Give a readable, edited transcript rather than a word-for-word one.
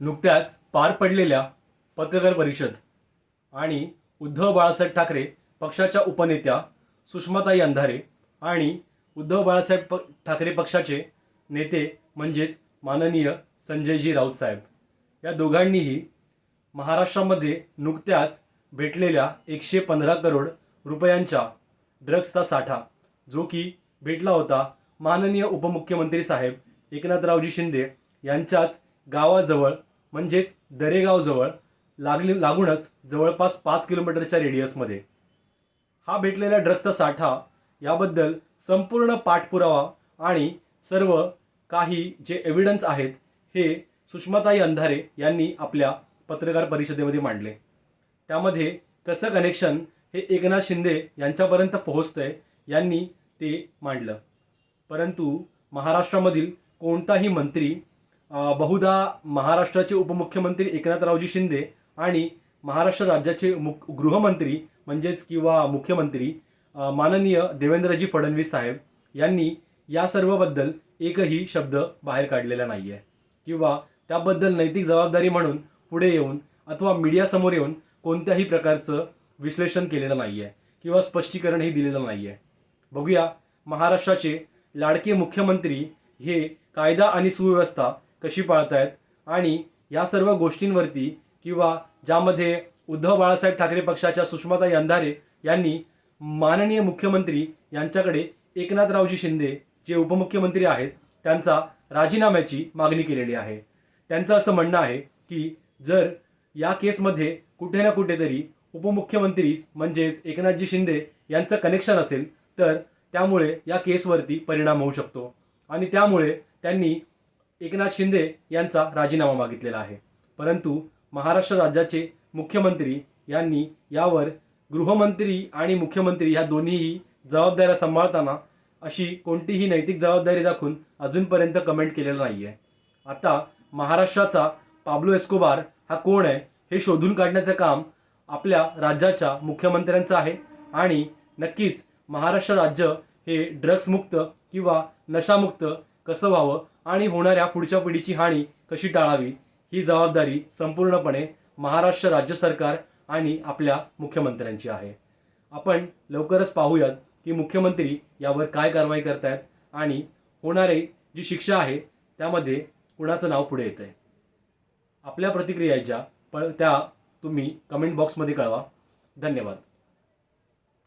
नुकत्याच पार पडलेल्या पत्रकार परिषद आणि उद्धव बाळासाहेब ठाकरे पक्षाच्या उपनेत्या सुषमाताई अंधारे आणि उद्धव बाळासाहेब ठाकरे पक्षाचे नेते म्हणजेच माननीय संजयजी राऊत साहेब या दोघांनीही महाराष्ट्रामध्ये नुकत्याच भेटलेल्या 115 करोड रुपयांच्या ड्रग्सचा साठा जो की भेटला होता माननीय उपमुख्यमंत्री साहेब एकनाथरावजी शिंदे यांच्याच गावाजवळ म्हणजेच दरेगावजवळ लागूनच जवळपास 5 किलोमीटरच्या रेडियसमध्ये हा भेटलेला ड्रग्सचा साठा याबद्दल संपूर्ण पाठपुरावा आणि सर्व काही जे एव्हिडन्स आहेत हे सुषमाताई अंधारे यांनी आपल्या पत्रकार परिषदेमध्ये मांडले। त्यामध्ये कसं कनेक्शन हे एकनाथ शिंदे यांच्यापर्यंत पोहोचतंय यांनी ते मांडलं। परंतु महाराष्ट्रामधील कोणताही मंत्री बहुधा महाराष्ट्राचे उपमुख्यमंत्री एकनाथरावजी शिंदे आणि महाराष्ट्र राज्याचे गृहमंत्री म्हणजेच किंवा मुख्यमंत्री माननीय देवेंद्रजी फडणवीस साहेब यांनी या सर्वबद्दल एकही शब्द बाहेर काढलेला नाही आहे किंवा त्याबद्दल नैतिक जबाबदारी म्हणून पुढे येऊन अथवा मीडियासमोर येऊन कोणत्याही प्रकारचं विश्लेषण केलेलं नाही आहे किंवा स्पष्टीकरणही दिलेलं नाही आहे। बघूया महाराष्ट्राचे लाडके मुख्यमंत्री हे कायदा आणि सुव्यवस्था कशी पाळतायत आणि या सर्व गोष्टींवरती किंवा ज्यामध्ये उद्धव बाळासाहेब ठाकरे पक्षाच्या सुषमाताई अंधारे यांनी माननीय मुख्यमंत्री यांच्याकडे एकनाथरावजी शिंदे जे उपमुख्यमंत्री आहेत त्यांचा राजीनाम्याची मागणी केलेली आहे। त्यांचं असं म्हणणं आहे की जर या केसमध्ये कुठे ना कुठेतरी उपमुख्यमंत्री म्हणजेच एकनाथजी शिंदे यांचं कनेक्शन असेल तर त्यामुळे या केसवरती परिणाम होऊ शकतो आणि त्यामुळे त्यांनी एकनाथ शिंदे यांचा राजीनामा मागितलेला आहे। परंतु महाराष्ट्र राज्याचे मुख्यमंत्री यांनी यावर गृहमंत्री आणि मुख्यमंत्री ह्या दोन्हीही जबाबदाऱ्या सांभाळताना अशी कोणतीही नैतिक जबाबदारी दाखवून अजूनपर्यंत कमेंट केलेलं नाही आहे। आता महाराष्ट्राचा पाब्लो एस्कोबार हा कोण आहे हे शोधून काढण्याचं काम आपल्या राज्याच्या मुख्यमंत्र्यांचं आहे आणि नक्कीच महाराष्ट्र राज्य हे ड्रग्स मुक्त किंवा नशामुक्त कसं व्हावं आणि होणाऱ्या पुढच्या पिढीची हानी कशी टाळावी ही जबाबदारी संपूर्णपणे महाराष्ट्र राज्य सरकार आणि आपल्या मुख्यमंत्र्यांची आहे। आपण लवकरच पाहूयात की मुख्यमंत्री यावर काय कारवाई करतायत आणि होणारी जी शिक्षा आहे त्यामध्ये कुणाचं नाव पुढे येतंय। आपल्या प्रतिक्रिया ज्या त्या तुम्ही कमेंट बॉक्समध्ये कळवा। धन्यवाद।